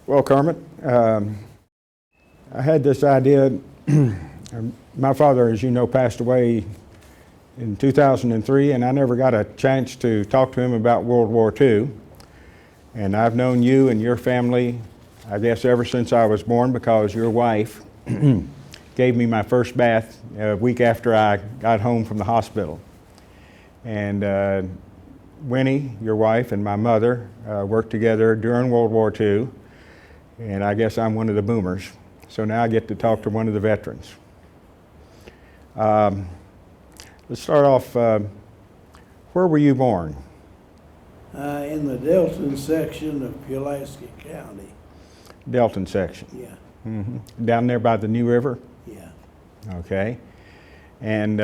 Well, Kermit, I had this idea. My father, as you know, passed away in 2003, and I never got a chance to talk to him about World War II. And I've known you and your family, I guess, ever since I was born, because your wife gave me my first bath a week after I got home from the hospital. And Winnie, your wife, and my mother worked together during World War II, and I guess I'm one of the boomers. So now I get to talk to one of the veterans. Let's start off, where were you born? In the Delton section of Pulaski County. Delton section? Yeah. Mm-hmm. Down there by the New River? Yeah. Okay. And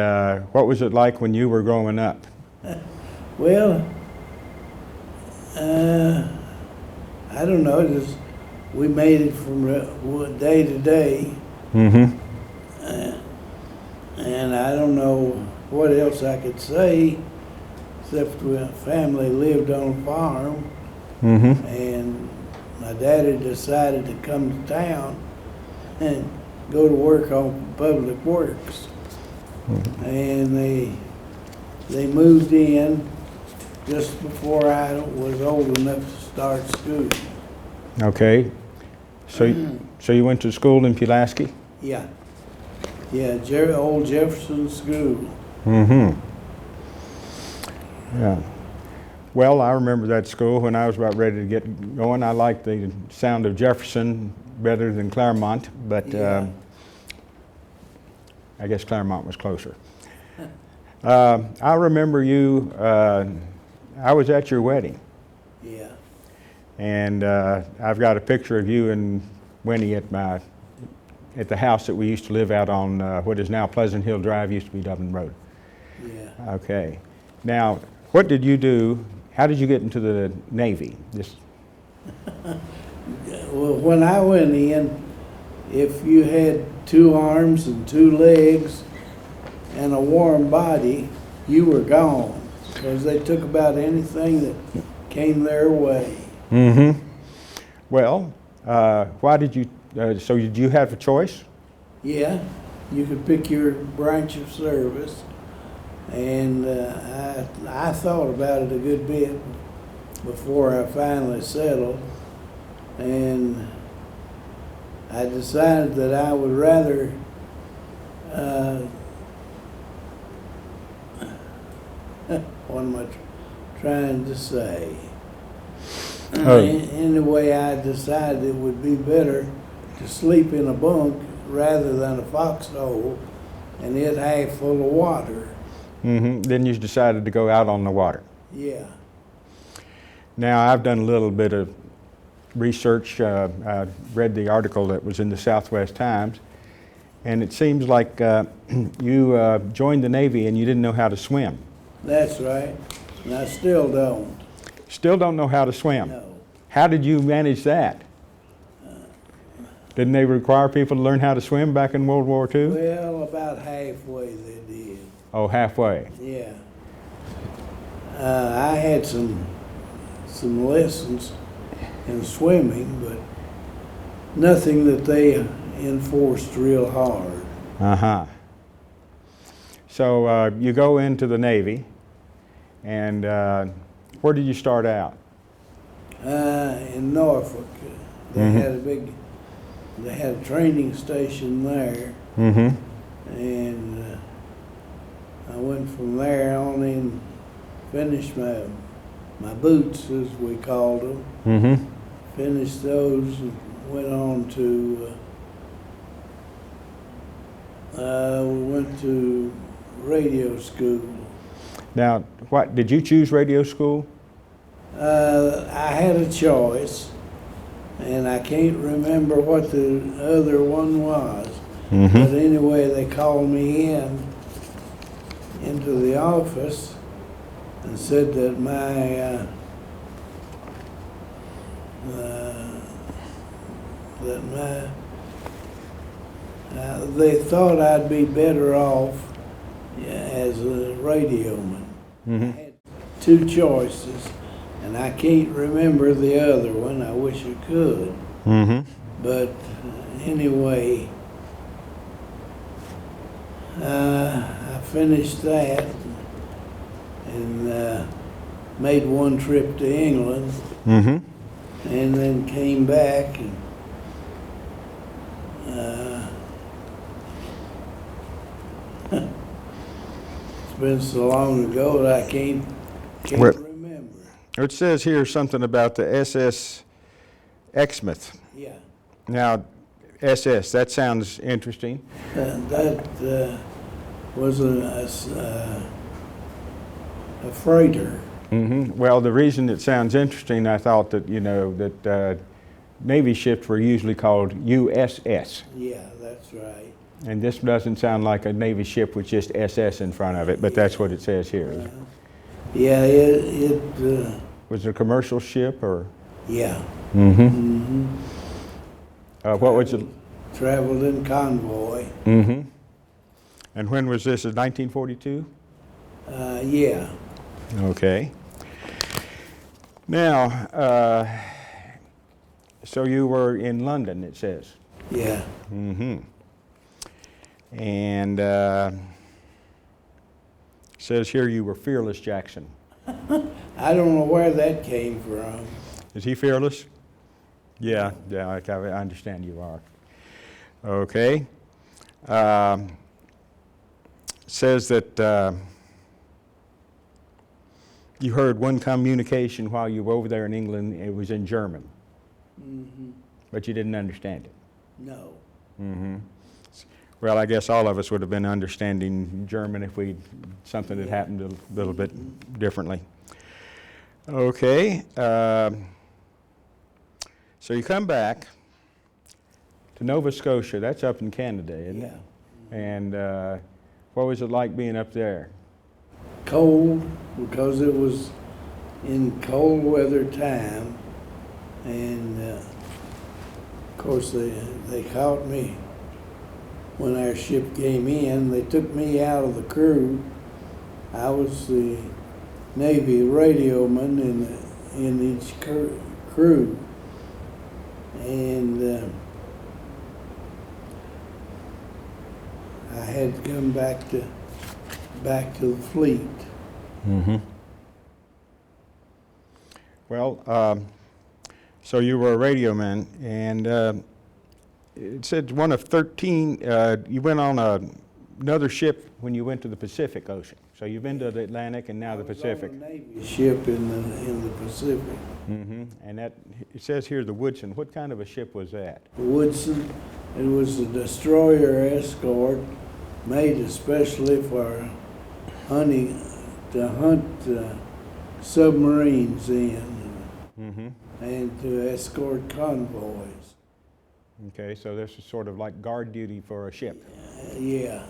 what was it like when you were growing up? Well, I don't know, just, we made it from day to day. Mm-hmm. And I don't know what else I could say, except my family lived on a farm. Mm-hmm. And my daddy decided to come to town and go to work on public works. Mm-hmm. And they moved in just before I was old enough to start school. Okay. So you went to school in Pulaski? Yeah. Yeah, old Jefferson School. Mm-hmm. Yeah. Well, I remember that school when I was about ready to get going. I liked the sound of Jefferson better than Claremont, but Yeah. I guess Claremont was closer. I remember you, I was at your wedding. Yeah. And I've got a picture of you and Winnie at the house that we used to live out on what is now Pleasant Hill Drive, used to be Dublin Road. Yeah. Okay. Now, what did you do? How did you get into the Navy? Well, when I went in, if you had 2 arms and 2 legs and a warm body, you were gone, because they took about anything that came their way. Mm-hmm. Well, why did you, so did you have a choice? Yeah, you could pick your branch of service, and I thought about it a good bit before I finally settled, and I decided that I would rather what am I trying to say? Anyway, I decided it would be better to sleep in a bunk rather than a foxhole and it half full of water. Mm-hmm. Then you decided to go out on the water. Yeah. Now, I've done a little bit of research. I read the article that was in the Southwest Times, and it seems like you joined the Navy and you didn't know how to swim. That's right, and I still don't. Still don't know how to swim? No. How did you manage that? Didn't they require people to learn how to swim back in World War II? Well, about halfway they did. Oh, halfway. Yeah. I had some lessons in swimming, but nothing that they enforced real hard. Uh-huh. So you go into the Navy, and where did you start out? In Norfolk. They had a training station there. Mm-hmm. And I went from there on and finished my boots, as we called them. Mm-hmm. Finished those and went on to, went to radio school. Now, what did you choose radio school? I had a choice, and I can't remember what the other one was. Mm-hmm. But anyway, they called me into the office and said that they thought I'd be better off as a radioman. Mm-hmm. I had 2 choices, and I can't remember the other one. I wish I could. Mm-hmm. But anyway, I finished that and made one trip to England Mm-hmm. and then came back and it's been so long ago that I can't Well- remember. It says here something about the SS Exmouth. Yeah, Now, SS, that sounds interesting. that was a freighter. Mm-hmm. Well, the reason it sounds interesting, I thought that, that Navy ships were usually called USS. Yeah, that's right. And this doesn't sound like a Navy ship with just SS in front of it, but that's what it says here. Yeah, it Was it a commercial ship or? yeah. Mm-hmm. What was it? Traveled in convoy. Mm-hmm. And when was this? 1942? Yeah. Okay. Now, so you were in London, it says. Yeah. Mm-hmm. And says here you were fearless Jackson. I don't know where that came from. Is he fearless? Yeah, I understand you are. Okay. Says that you heard one communication while you were over there in England. It was in German, Mm-hmm. but you didn't understand it. No. Mm-hmm. Well, I guess all of us would have been understanding German if something had happened a little bit differently. Okay. So you come back to Nova Scotia. That's up in Canada, isn't it? Yeah. And what was it like being up there? Cold, because it was in cold weather time, and of course they caught me when our ship came in. They took me out of the crew. I was the Navy radioman in each crew, and I had to come back to the fleet. Mm-hmm. Well, so you were a radioman, and it said one of 13, you went on another ship when you went to the Pacific Ocean. So you've been to the Atlantic and now the Pacific. I was on a Navy ship in the Pacific. Mm-hmm. And that, it says here the Woodson. What kind of a ship was that? The Woodson, it was a destroyer escort made especially for hunting, to hunt submarines in Mm-hmm. and to escort convoys. Okay, so this is sort of like guard duty for a ship. Yeah.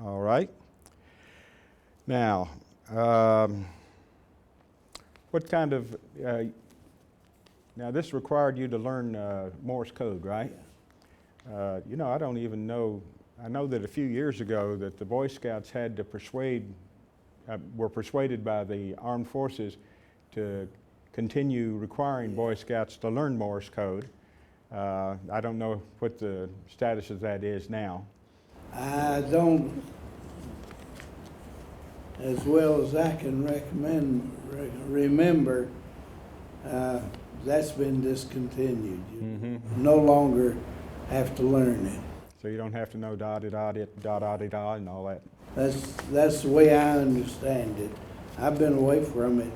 All right. Now, what kind of, now this required you to learn Morse code, right? I don't even know, I know that a few years ago that the Boy Scouts had to were persuaded by the armed forces to continue requiring Boy Scouts to learn Morse code. I don't know what the status of that is now. I don't, as well as I can remember, that's been discontinued. You Mm-hmm. no longer have to learn it. So you don't have to know da-da-da-da-da-da-da and all that. That's the way I understand it. I've been away from it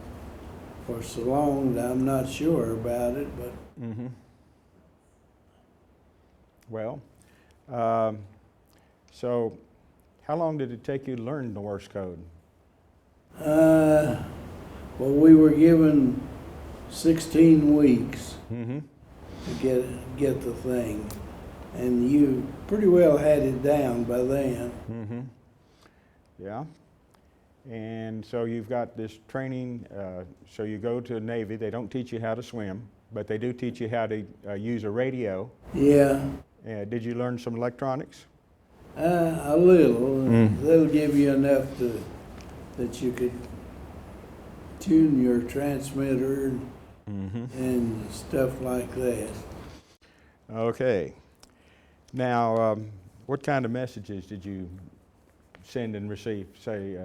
for so long that I'm not sure about it, but Mm-hmm. Well, so how long did it take you to learn the Morse code? well, we were given 16 weeks Mm-hmm. to get the thing, and you pretty well had it down by then. Mm-hmm. Yeah. And so you've got this training, so you go to the Navy. They don't teach you how to swim, but they do teach you how to use a radio. Yeah, Did you learn some electronics? a little. Mm. They'll give you enough that you could tune your transmitter and stuff like that. Okay. Now, what kind of messages did you send and receive? Say,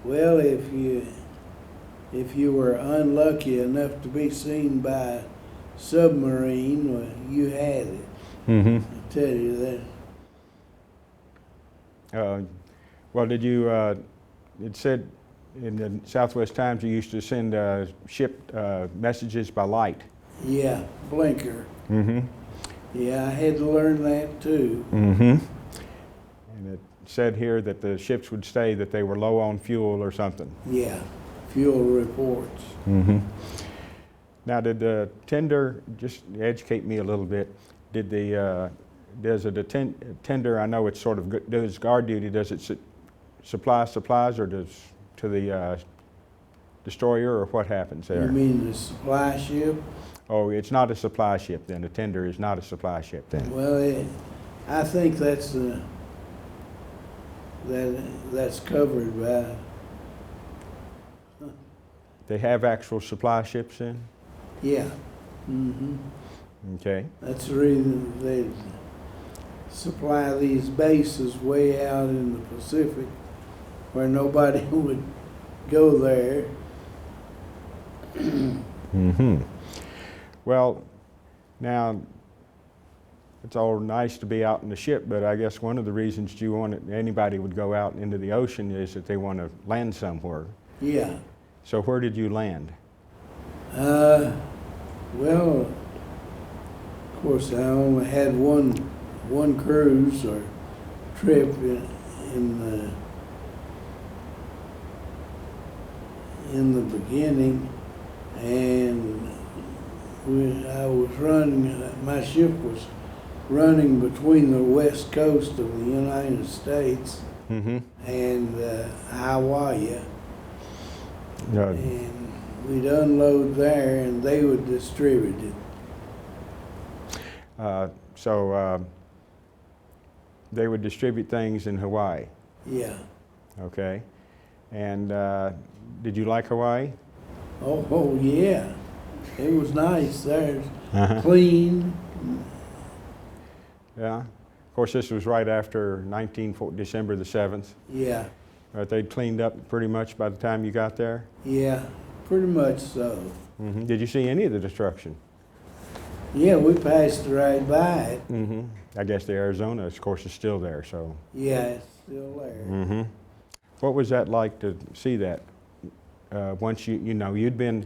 Well, if you were unlucky enough to be seen by a submarine, well, you had it. I tell you that. well, did you? It said in the Southwest Times you used to send ship messages by light. Yeah, blinker. Mm-hmm. Yeah, I had to learn that too. Mm-hmm. And it said here that the ships would say that they were low on fuel or something. Yeah, fuel reports. Mm-hmm. Now, did the tender, just educate me a little bit, did the, does a tender, I know it's sort of, does guard duty, does it supply supplies or does to the destroyer, or what happens there? You mean the supply ship? Oh, it's not a supply ship then, a tender is not a supply ship then? Well, I think that's that's covered by. They have actual supply ships then? Yeah. Mm-hmm. Okay. That's the reason they supply these bases way out in the Pacific where nobody would go there. Mm-hmm. Well, now, it's all nice to be out in the ship, but I guess one of the reasons anybody would go out into the ocean is that they want to land somewhere. Yeah. So where did you land? Well, of course, I only had one cruise or trip in the beginning, and I was running. My ship was running between the west coast of the United States and Hawaii. And we'd unload there, and they would distribute it. So they would distribute things in Hawaii? Yeah. Okay. And did you like Hawaii? Oh yeah. It was nice there. Clean. Yeah. Of course, this was right after December the 7th. Yeah. They'd cleaned up pretty much by the time you got there? Yeah, pretty much so. Did you see any of the destruction? Yeah, we passed right by it. I guess the Arizona, of course, is still there, so. Yeah, it's still there. What was that like to see that? Once you'd been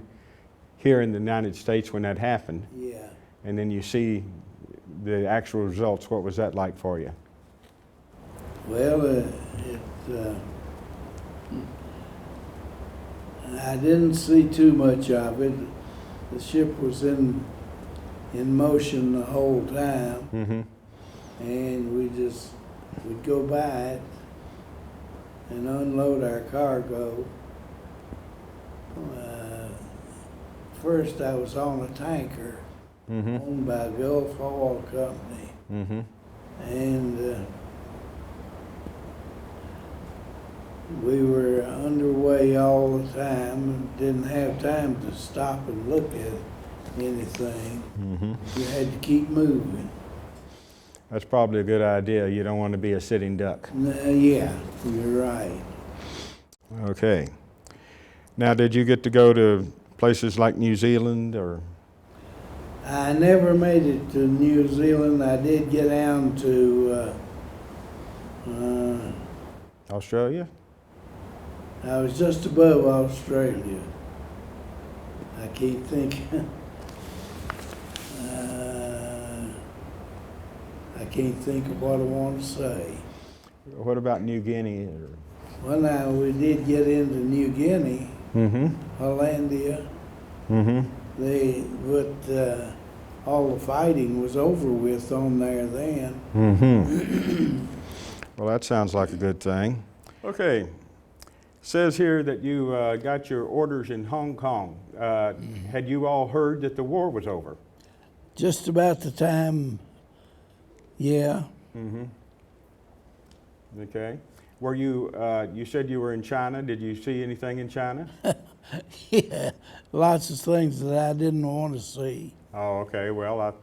here in the United States when that happened. Yeah. And then you see the actual results. What was that like for you? Well, I didn't see too much of it. The ship was in motion the whole time, and we'd go by it and unload our cargo. First, I was on a tanker owned by Gulf Oil Company, and we were underway all the time and didn't have time to stop and look at anything. You had to keep moving. That's probably a good idea. You don't want to be a sitting duck. Yeah, you're right. Okay. Now, did you get to go to places like New Zealand or? I never made it to New Zealand. I did get down to Australia? I was just above Australia. I keep thinking. I can't think of what I want to say. What about New Guinea? Well, now we did get into New Guinea, Hollandia. But all the fighting was over with on there then. Well, that sounds like a good thing. Okay. It says here that you got your orders in Hong Kong. Had you all heard that the war was over? Just about the time, yeah. Okay. Were you, you said you were in China. Did you see anything in China? Yeah, lots of things that I didn't want to see. Oh, okay. Well, I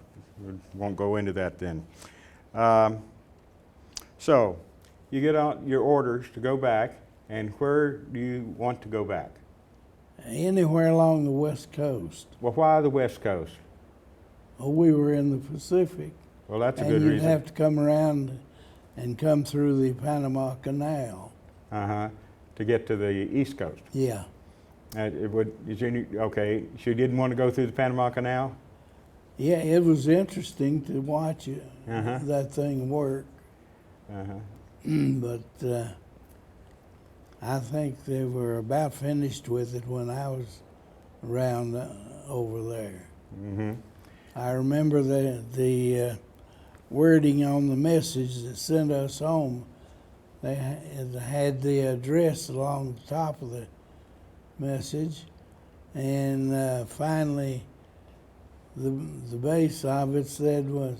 won't go into that then. Um, so, you get out your orders to go back, and where do you want to go back? Anywhere along the West Coast. Well, why the West Coast? Oh, we were in the Pacific. Well, that's a And good you'd reason. have to come around and come through the Panama Canal. Uh-huh. To get to the East Coast. Yeah. Okay, so you didn't want to go through the Panama Canal? Yeah, it was interesting to watch it, Uh-huh. that thing work. Uh-huh. But I think they were about finished with it when I was around over there. Mm-hmm. I remember the wording on the message that sent us home. They had the address along the top of the message, and finally, the base of it said was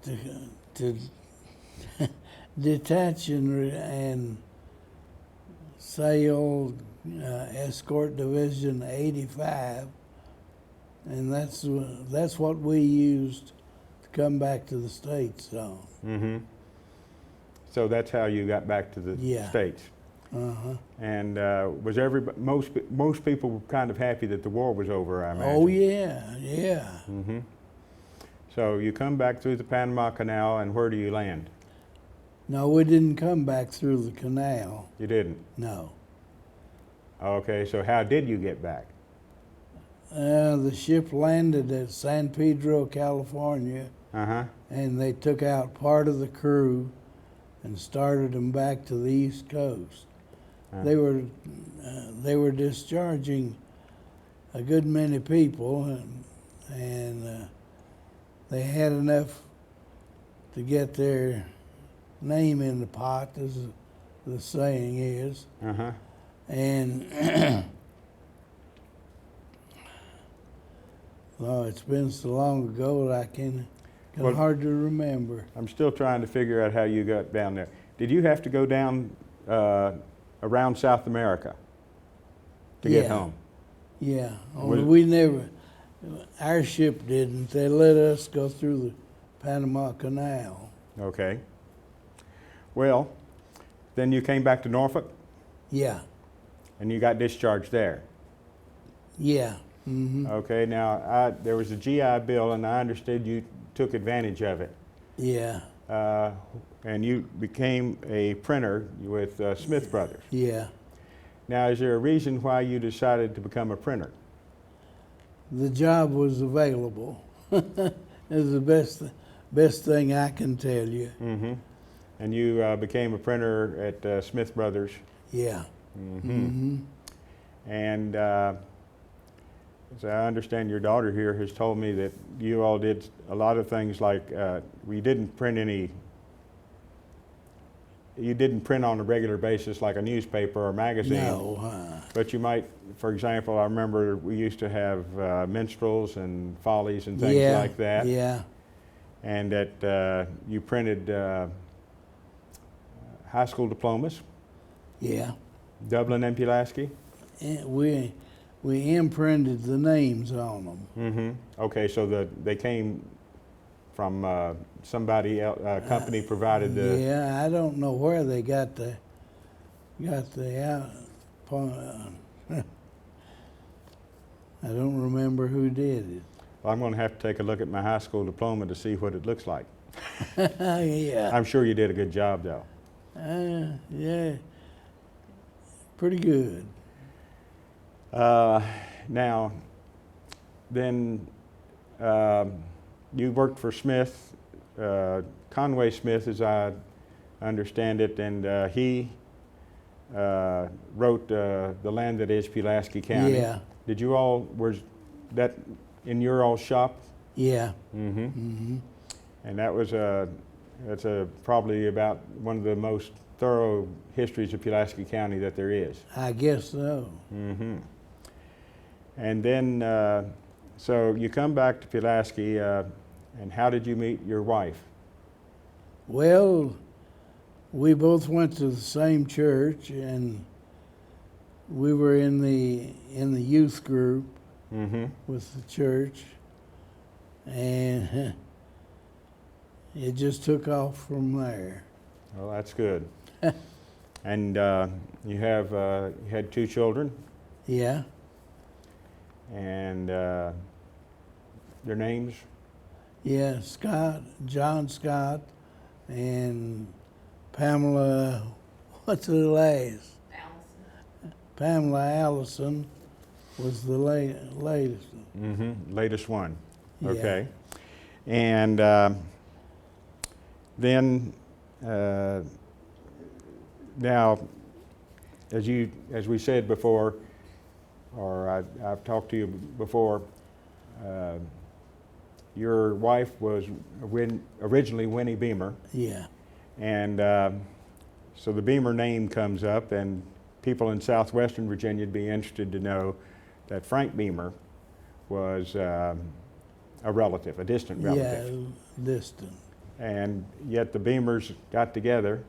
to detach and sail Escort Division 85, and that's what we used to come back to the States on. Mm-hmm. So that's how you got back to the Yeah. States. Uh-huh. And was most people were kind of happy that the war was over, I imagine. Oh yeah, yeah. Mm-hmm. So you come back through the Panama Canal, and where do you land? No, we didn't come back through the canal. You didn't. No. Okay, so how did you get back? The ship landed at San Pedro, California, Uh-huh. and they took out part of the crew and started them back to the East Coast. They were discharging a good many people, and they had enough to get their name in the pot, as the saying is. Uh-huh. And oh, it's been so long ago that I can Well, hardly remember. I'm still trying to figure out how you got down there. Did you have to go down around South America to get home? Yeah, Was- only our ship didn't. They let us go through the Panama Canal. Okay. Well, then you came back to Norfolk, Yeah, and you got discharged there. yeah. Mm-hmm. Okay, now there was a GI Bill, and I understood you took advantage of it. Yeah, And you became a printer with Smith Brothers. yeah. Now, is there a reason why you decided to become a printer? The job was available. It's the best thing I can tell you. Mm-hmm. And you became a printer at Smith Brothers. Yeah. Mm-hmm. Mm-hmm. And as I understand, your daughter here has told me that you all did a lot of things like we didn't print any. You didn't print on a regular basis like a newspaper or magazine. No. But you might, for example, I remember we used to have minstrels and follies and things Yeah, like that. yeah. And that you printed high school diplomas, Yeah. Dublin and Pulaski. And we imprinted the names on them. Mm-hmm. Okay, so they came from somebody else, company provided the. Yeah, I don't know where they got the I don't remember who did it. Well, I'm going to have to take a look at my high school diploma to see what it looks like. Yeah. I'm sure you did a good job, though. Yeah. Pretty good. Now, then you worked for Smith, Conway Smith, as I understand it, and he wrote The Land That Is Pulaski County. Yeah. Did you all, was that in your all shop? Yeah. Mm-hmm. Mm-hmm. And that's probably about one of the most thorough histories of Pulaski County that there is. I guess so. Mm-hmm. And then, so you come back to Pulaski, and how did you meet your wife? Well, we both went to the same church, and we were in the youth group Mm-hmm. with the church, and it just took off from there. Well, that's good. And you had 2 children, Yeah, and their names? yeah, John Scott, and Pamela, what's the last? Pamela Allison was the latest. Mm-hmm. Latest one. Yeah. Okay. And then now, as we said before, or I've talked to you before, your wife was originally Winnie Beamer, Yeah, and so the Beamer name comes up, and people in southwestern Virginia would be interested to know that Frank Beamer was a relative, a distant relative. yeah, distant. And yet the Beamers got together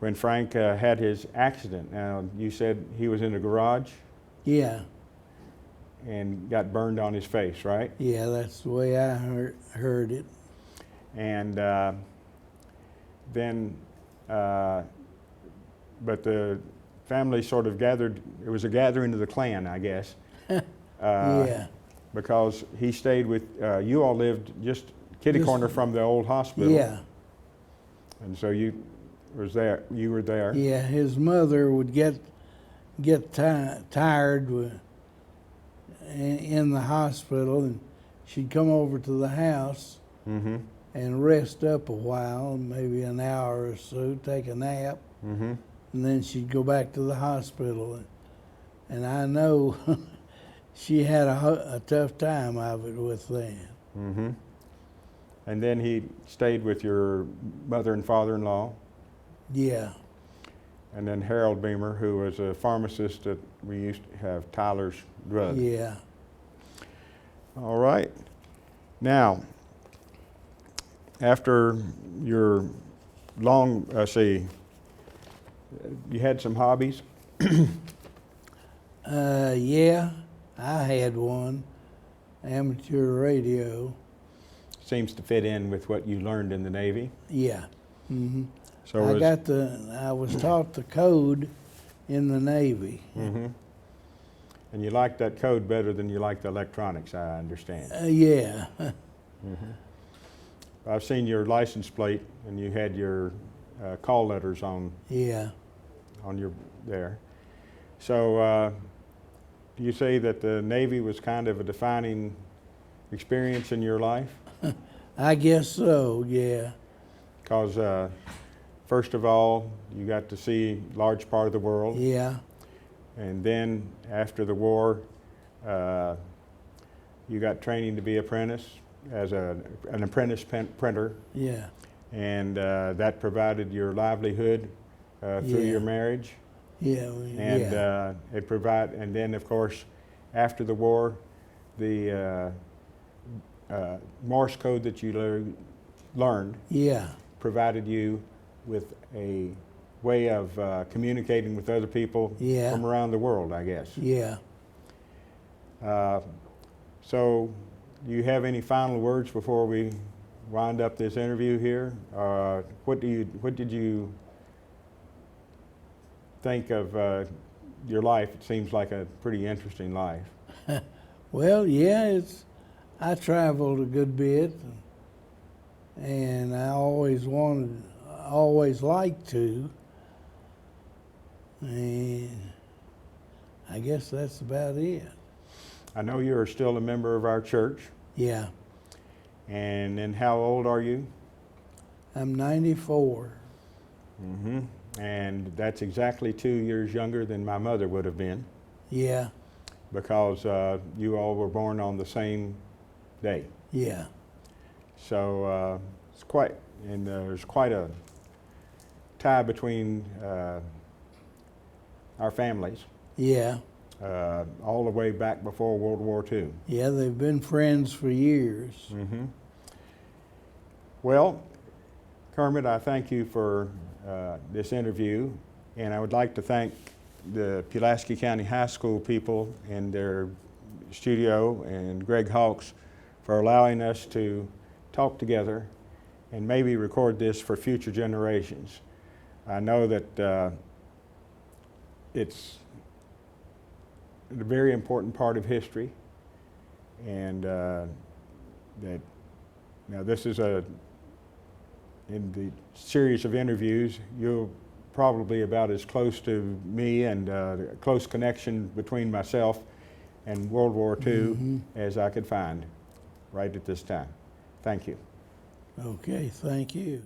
when Frank had his accident. Now, you said he was in the garage Yeah, and got burned on his face, right? yeah, that's the way I heard it. And then, but the family sort of gathered, it was a gathering of the clan, I guess. Yeah, Because he stayed with, you all lived just kitty Just- corner from the old hospital. yeah, And so you were there. yeah. His mother would get tired in the hospital, and she'd come over to the house Mm-hmm. and rest up a while, maybe an hour or so, take a nap, Mm-hmm. and then she'd go back to the hospital. And I know she had a tough time of it with that. Mm-hmm. And then he stayed with your mother and father-in-law, Yeah, and then Harold Beamer, who was a pharmacist that we used to have Tyler's Drug. yeah. All right. Now, after your long, you had some hobbies? Yeah, I had one, amateur radio. Seems to fit in with what you learned in the Navy. Yeah. hmm So I was taught the code in the Navy. Mm-hmm. And you liked that code better than you liked the electronics, I understand. Yeah. Mm-hmm. I've seen your license plate, and you had your call letters on Yeah. your there. So do you say that the Navy was kind of a defining experience in your life? I guess so, yeah. Because first of all, you got to see a large part of the world. Yeah. And then after the war, you got training to be apprentice as an apprentice printer, Yeah. and that provided your livelihood through Yeah. your marriage. Yeah. And Yeah. and then of course, after the war, the Morse code that you learned Yeah. provided you with a way of communicating with other people Yeah. from around the world, I guess. Yeah. So, do you have any final words before we wind up this interview here? What did you think of your life? It seems like a pretty interesting life. Well, yeah, I traveled a good bit, and I always liked to, and I guess that's about it. I know you're still a member of our church. Yeah, And then how old are you? I'm 94. Mm-hmm. And that's exactly 2 years younger than my mother would have been, Yeah, because you all were born on the same day. yeah, So there's quite a tie between our families, yeah, all the way back before World War II. yeah. They've been friends for years. Mm-hmm. Well, Kermit, I thank you for this interview, and I would like to thank the Pulaski County High School people in their studio and Greg Hawks for allowing us to talk together and maybe record this for future generations. I know that it's a very important part of history, and that now this is in the series of interviews, you're probably about as close to me and a close connection between myself and World War II as I could find right at this time. Thank you. Okay, thank you.